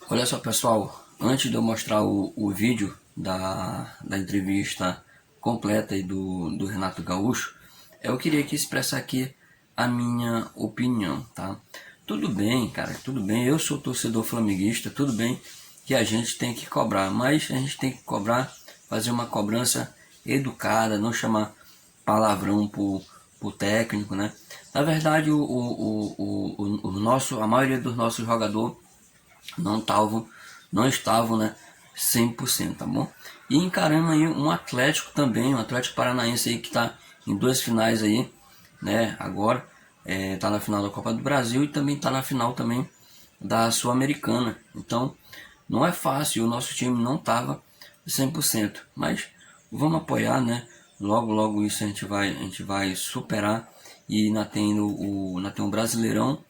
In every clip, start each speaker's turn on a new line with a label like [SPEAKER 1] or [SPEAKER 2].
[SPEAKER 1] Olha só, pessoal, antes de eu mostrar o vídeo da entrevista completa aí do Renato Gaúcho, eu queria aqui expressar aqui a minha opinião, tá? Tudo bem, cara, tudo bem, eu sou torcedor flamenguista, tudo bem que a gente tem que cobrar, mas a gente tem que cobrar, fazer uma cobrança educada, não chamar palavrão pro técnico, né? Na verdade, a maioria dos nossos jogadores não estavam, né, 100%, tá bom? E encarando aí um Atlético também, um Atlético Paranaense aí que tá em duas finais aí, né, agora, tá na final da Copa do Brasil e também tá na final também da Sul-Americana. Então, não é fácil, o nosso time não tava 100%, mas vamos apoiar, né? Logo, logo isso a gente vai superar e ainda tem o Brasileirão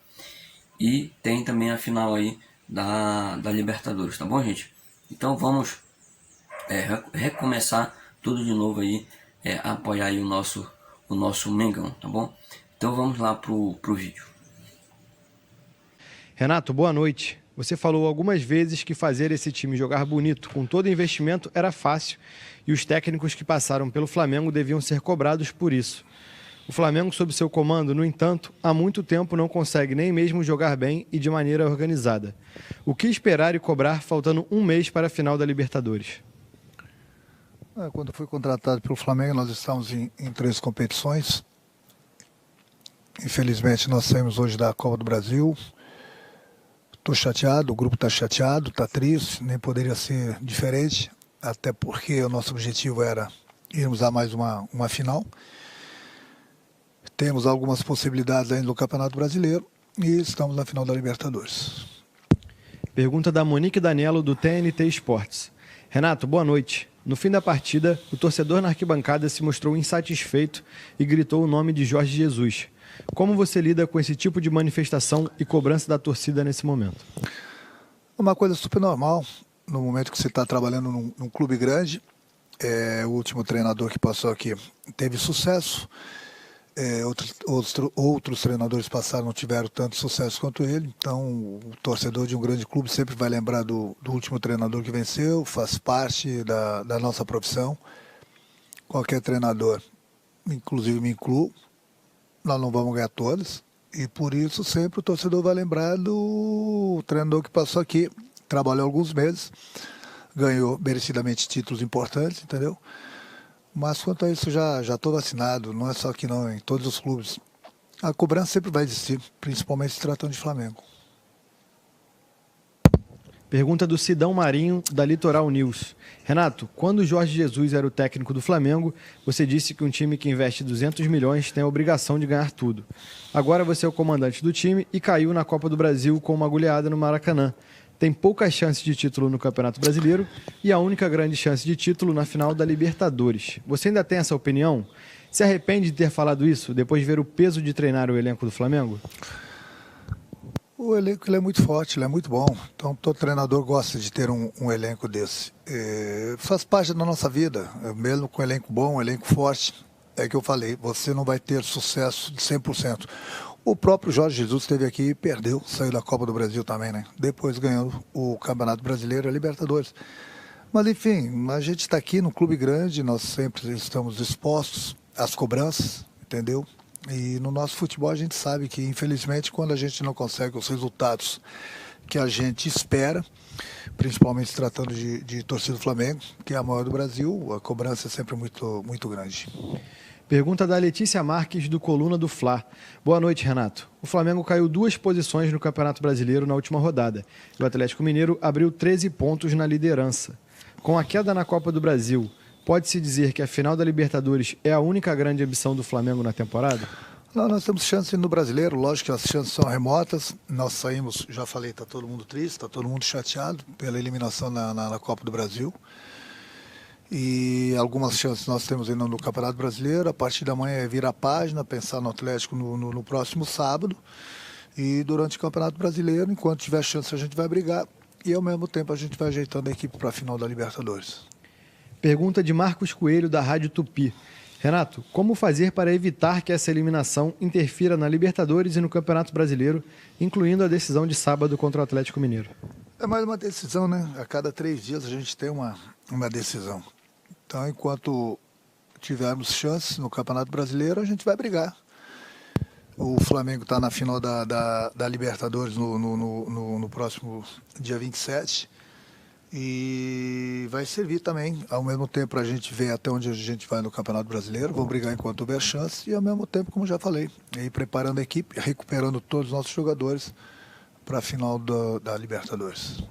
[SPEAKER 1] e tem também a final aí da Libertadores, tá bom, gente? Então vamos recomeçar tudo de novo aí, apoiar aí o nosso Mengão, tá bom? Então vamos lá pro vídeo.
[SPEAKER 2] Renato, boa noite. Você falou algumas vezes que fazer esse time jogar bonito com todo investimento era fácil e os técnicos que passaram pelo Flamengo deviam ser cobrados por isso. O Flamengo, sob seu comando, no entanto, há muito tempo não consegue nem mesmo jogar bem e de maneira organizada. O que esperar e cobrar faltando um mês para a final da Libertadores?
[SPEAKER 3] Quando fui contratado pelo Flamengo, nós estamos em 3 competições. Infelizmente, nós saímos hoje da Copa do Brasil. Estou chateado, o grupo está chateado, está triste, nem poderia ser diferente, até porque o nosso objetivo era irmos a mais uma final. Temos algumas possibilidades ainda no Campeonato Brasileiro e estamos na final da Libertadores.
[SPEAKER 2] Pergunta da Monique Danello, do TNT Esportes. Renato, boa noite. No fim da partida, o torcedor na arquibancada se mostrou insatisfeito e gritou o nome de Jorge Jesus. Como você lida com esse tipo de manifestação e cobrança da torcida nesse momento?
[SPEAKER 3] Uma coisa super normal, no momento que você está trabalhando num clube grande. O último treinador que passou aqui teve sucesso. Outros treinadores passaram, não tiveram tanto sucesso quanto ele. Então, o torcedor de um grande clube sempre vai lembrar do último treinador que venceu, faz parte da nossa profissão. Qualquer treinador, inclusive me incluo, nós não vamos ganhar todas. E por isso sempre o torcedor vai lembrar do treinador que passou aqui, trabalhou alguns meses, ganhou merecidamente títulos importantes, entendeu? Mas quanto a isso, já estou vacinado, não é só aqui não, em todos os clubes. A cobrança sempre vai existir, principalmente se tratando de Flamengo.
[SPEAKER 2] Pergunta do Sidão Marinho, da Litoral News. Renato, quando o Jorge Jesus era o técnico do Flamengo, você disse que um time que investe 200 milhões tem a obrigação de ganhar tudo. Agora você é o comandante do time e caiu na Copa do Brasil com uma goleada no Maracanã. Tem poucas chances de título no Campeonato Brasileiro e a única grande chance de título na final da Libertadores. Você ainda tem essa opinião? Se arrepende de ter falado isso depois de ver o peso de treinar o elenco do Flamengo?
[SPEAKER 3] O elenco ele é muito forte, ele é muito bom. Então todo treinador gosta de ter um elenco desse. Faz parte da nossa vida, mesmo com um elenco bom, um elenco forte. É que eu falei, você não vai ter sucesso de 100%. O próprio Jorge Jesus esteve aqui e perdeu, saiu da Copa do Brasil também, né? Depois ganhou o Campeonato Brasileiro e a Libertadores. Mas enfim, a gente está aqui num clube grande, nós sempre estamos expostos às cobranças, entendeu? E no nosso futebol a gente sabe que, infelizmente, quando a gente não consegue os resultados que a gente espera, principalmente se tratando de torcida do Flamengo, que é a maior do Brasil, a cobrança é sempre muito, muito grande.
[SPEAKER 2] Pergunta da Letícia Marques, do Coluna do Fla. Boa noite, Renato. O Flamengo caiu 2 posições no Campeonato Brasileiro na última rodada. O Atlético Mineiro abriu 13 pontos na liderança. Com a queda na Copa do Brasil, pode-se dizer que a final da Libertadores é a única grande ambição do Flamengo na temporada?
[SPEAKER 3] Não, nós temos chance no Brasileiro, lógico que as chances são remotas. Nós saímos, já falei, está todo mundo triste, está todo mundo chateado pela eliminação na Copa do Brasil. E algumas chances nós temos ainda no Campeonato Brasileiro. A partir da manhã é virar a página, pensar no Atlético no próximo sábado. E durante o Campeonato Brasileiro, enquanto tiver chance, a gente vai brigar. E ao mesmo tempo a gente vai ajeitando a equipe para a final da Libertadores.
[SPEAKER 2] Pergunta de Marcos Coelho, da Rádio Tupi. Renato, como fazer para evitar que essa eliminação interfira na Libertadores e no Campeonato Brasileiro, incluindo a decisão de sábado contra o Atlético Mineiro?
[SPEAKER 3] É mais uma decisão, né? A cada 3 dias a gente tem uma decisão. Então, enquanto tivermos chances no Campeonato Brasileiro, a gente vai brigar. O Flamengo está na final da Libertadores no próximo dia 27. E vai servir também, ao mesmo tempo, para a gente ver até onde a gente vai no Campeonato Brasileiro. Vamos brigar enquanto houver chance e, ao mesmo tempo, como já falei, ir preparando a equipe, recuperando todos os nossos jogadores para a final da Libertadores.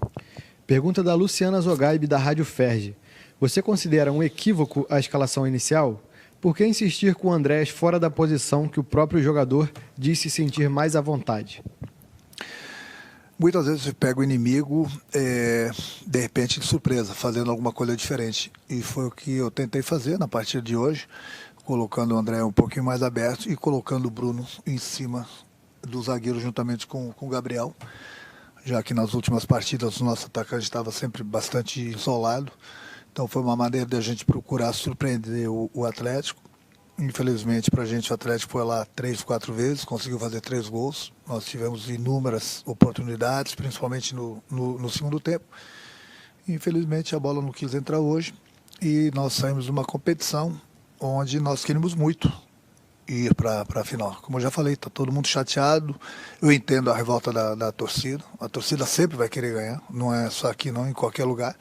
[SPEAKER 2] Pergunta da Luciana Zogaib, da Rádio Ferge. Você considera um equívoco a escalação inicial? Por que insistir com o Andrés fora da posição que o próprio jogador diz se sentir mais à vontade?
[SPEAKER 3] Muitas vezes você pega o inimigo, de repente, de surpresa, fazendo alguma coisa diferente. E foi o que eu tentei fazer na partida de hoje, colocando o André um pouquinho mais aberto e colocando o Bruno em cima do zagueiro juntamente com o Gabriel, já que nas últimas partidas o nosso atacante estava sempre bastante isolado. Então foi uma maneira de a gente procurar surpreender o Atlético. Infelizmente, para a gente, o Atlético foi lá 3, 4 vezes, conseguiu fazer 3 gols. Nós tivemos inúmeras oportunidades, principalmente no segundo tempo. Infelizmente, a bola não quis entrar hoje e nós saímos de uma competição onde nós queríamos muito ir para a final. Como eu já falei, está todo mundo chateado. Eu entendo a revolta da torcida. A torcida sempre vai querer ganhar, não é só aqui não, em qualquer lugar.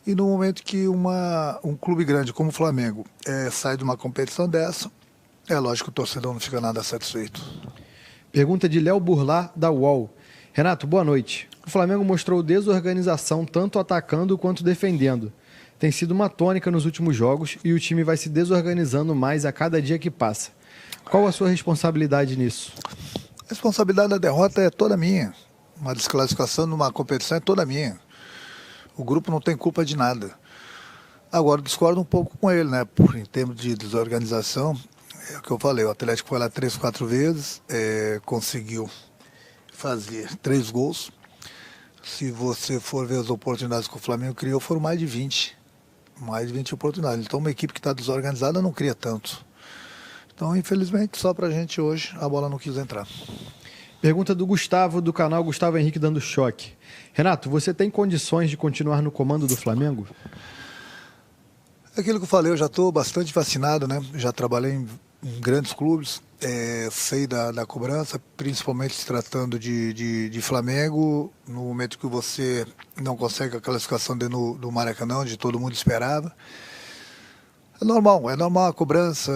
[SPEAKER 3] E no momento que um clube grande como o Flamengo sai de uma competição dessa, é lógico que o torcedor não fica nada satisfeito.
[SPEAKER 2] Pergunta de Léo Burlá, da UOL. Renato, boa noite. O Flamengo mostrou desorganização tanto atacando quanto defendendo. Tem sido uma tônica nos últimos jogos e o time vai se desorganizando mais a cada dia que passa. Qual a sua responsabilidade nisso?
[SPEAKER 3] A responsabilidade da derrota é toda minha. Uma desclassificação numa competição é toda minha. O grupo não tem culpa de nada. Agora, discordo um pouco com ele, né? Em termos de desorganização, é o que eu falei, o Atlético foi lá 3, 4 vezes, conseguiu fazer 3 gols. Se você for ver as oportunidades que o Flamengo criou, foram mais de 20. Mais de 20 oportunidades. Então, uma equipe que está desorganizada não cria tanto. Então, infelizmente, só pra gente hoje, a bola não quis entrar.
[SPEAKER 2] Pergunta do Gustavo, do canal Gustavo Henrique Dando Choque. Renato, você tem condições de continuar no comando do Flamengo?
[SPEAKER 3] Aquilo que eu falei, eu já estou bastante vacinado, né? Já trabalhei em grandes clubes, sei da cobrança, principalmente se tratando de Flamengo, no momento que você não consegue a classificação dentro do Maracanã, onde todo mundo esperava. É normal a cobrança.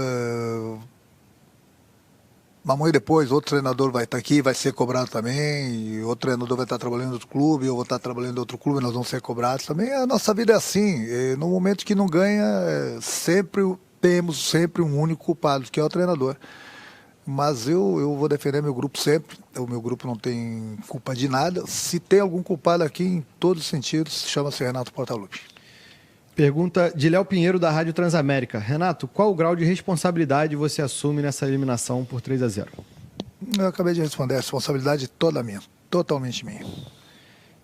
[SPEAKER 3] Amanhã depois, outro treinador vai estar aqui, vai ser cobrado também, e outro treinador vai estar trabalhando em outro clube, eu vou estar trabalhando em outro clube, nós vamos ser cobrados também. A nossa vida é assim, no momento que não ganha, temos sempre um único culpado, que é o treinador. Mas eu vou defender meu grupo sempre, o meu grupo não tem culpa de nada. Se tem algum culpado aqui, em todos os sentidos, chama-se Renato Portaluppi.
[SPEAKER 2] Pergunta de Léo Pinheiro, da Rádio Transamérica. Renato, qual o grau de responsabilidade você assume nessa eliminação por 3-0?
[SPEAKER 3] Eu acabei de responder, a responsabilidade toda minha, totalmente minha.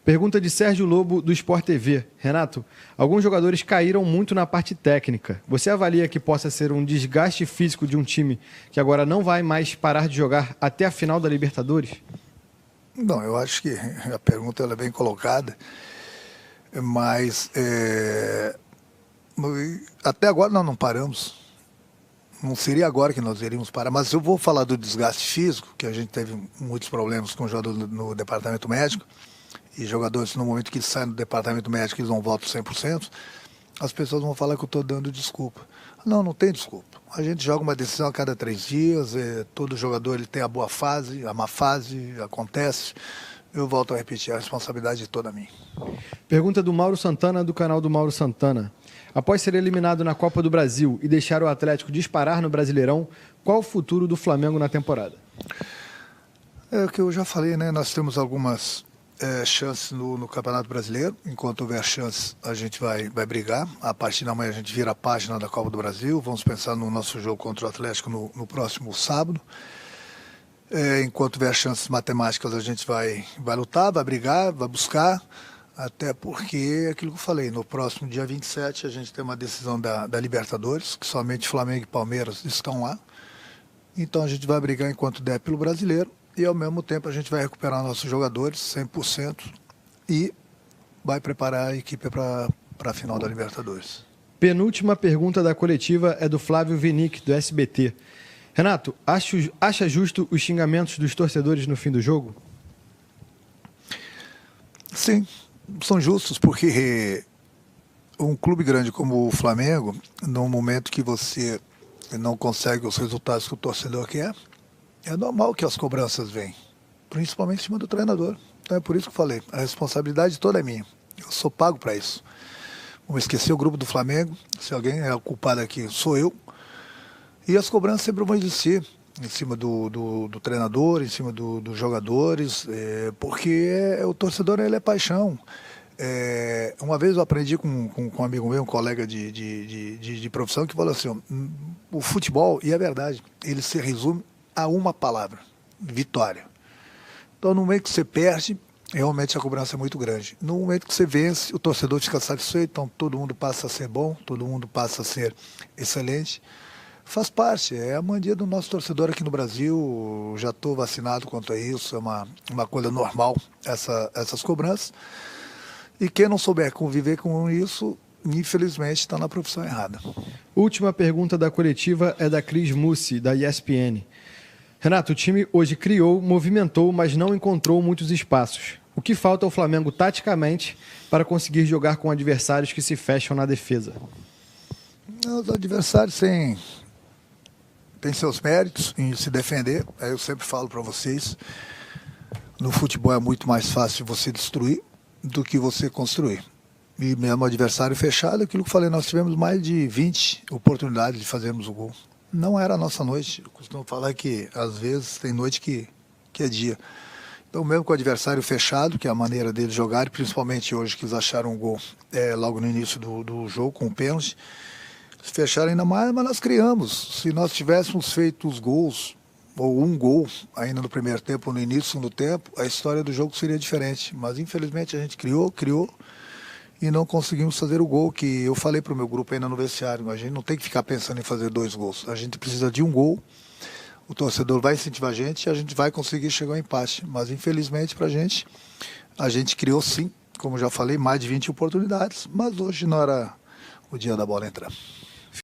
[SPEAKER 2] Pergunta de Sérgio Lobo, do Sport TV. Renato, alguns jogadores caíram muito na parte técnica. Você avalia que possa ser um desgaste físico de um time que agora não vai mais parar de jogar até a final da Libertadores?
[SPEAKER 3] Não, eu acho que a pergunta ela é bem colocada, mas até agora nós não paramos. Não seria agora que nós iríamos parar, mas eu vou falar do desgaste físico, que a gente teve muitos problemas com o jogador no departamento médico, e jogadores, no momento que eles saem do departamento médico, eles não voltam 100%, as pessoas vão falar que eu estou dando desculpa. Não tem desculpa. A gente joga uma decisão a cada 3 dias, todo jogador ele tem a boa fase, a má fase, acontece. Eu volto a repetir, a responsabilidade é toda minha.
[SPEAKER 2] Pergunta do Mauro Santana, do canal do Mauro Santana. Após ser eliminado na Copa do Brasil e deixar o Atlético disparar no Brasileirão, qual o futuro do Flamengo na temporada?
[SPEAKER 3] É o que eu já falei, né? Nós temos algumas chances no Campeonato Brasileiro. Enquanto houver chances, a gente vai brigar. A partir da manhã a gente vira a página da Copa do Brasil. Vamos pensar no nosso jogo contra o Atlético no próximo sábado. Enquanto houver chances matemáticas, a gente vai lutar, vai brigar, vai buscar. Até porque, aquilo que eu falei, no próximo dia 27 a gente tem uma decisão da Libertadores, que somente Flamengo e Palmeiras estão lá. Então a gente vai brigar enquanto der pelo Brasileiro e ao mesmo tempo a gente vai recuperar nossos jogadores 100%, e vai preparar a equipe para a final da Libertadores.
[SPEAKER 2] Penúltima pergunta da coletiva é do Flávio Vinick, do SBT. Renato, acha justo os xingamentos dos torcedores no fim do jogo?
[SPEAKER 3] Sim, são justos, porque um clube grande como o Flamengo, no momento que você não consegue os resultados que o torcedor quer, é normal que as cobranças venham, principalmente em cima do treinador. Então é por isso que eu falei, a responsabilidade toda é minha. Eu sou pago para isso. Vamos esquecer o grupo do Flamengo, se alguém é o culpado aqui, sou eu. E as cobranças sempre vão existir em cima do treinador, em cima dos jogadores, porque o torcedor ele é paixão. Uma vez eu aprendi com um amigo meu, um colega de profissão, que falou assim, ó, o futebol, e é verdade, ele se resume a uma palavra, vitória. Então no momento que você perde, realmente a cobrança é muito grande. No momento que você vence, o torcedor fica satisfeito, então todo mundo passa a ser bom, todo mundo passa a ser excelente. Faz parte, é a mania do nosso torcedor aqui no Brasil, já estou vacinado quanto a isso, é uma coisa normal essas cobranças. E quem não souber conviver com isso, infelizmente está na profissão errada.
[SPEAKER 2] Última pergunta da coletiva é da Cris Mussi, da ESPN. Renato, o time hoje criou, movimentou, mas não encontrou muitos espaços. O que falta ao Flamengo taticamente para conseguir jogar com adversários que se fecham na defesa?
[SPEAKER 3] Os adversários têm seus méritos em se defender. Eu sempre falo para vocês, no futebol é muito mais fácil você destruir do que você construir. E mesmo adversário fechado, aquilo que eu falei, nós tivemos mais de 20 oportunidades de fazermos o gol. Não era a nossa noite. Eu costumo falar que às vezes tem noite que é dia. Então mesmo com o adversário fechado, que é a maneira deles jogarem, principalmente hoje que eles acharam um gol logo no início do jogo, com o pênalti, se fecharam ainda mais, mas nós criamos. Se nós tivéssemos feito os gols, ou um gol ainda no primeiro tempo, ou no início do segundo tempo, a história do jogo seria diferente. Mas infelizmente a gente criou e não conseguimos fazer o gol, que eu falei para o meu grupo ainda no vestiário. A gente não tem que ficar pensando em fazer 2 gols. A gente precisa de um gol, o torcedor vai incentivar a gente vai conseguir chegar ao empate. Mas infelizmente para a gente criou sim, como já falei, mais de 20 oportunidades, mas hoje não era o dia da bola entrar.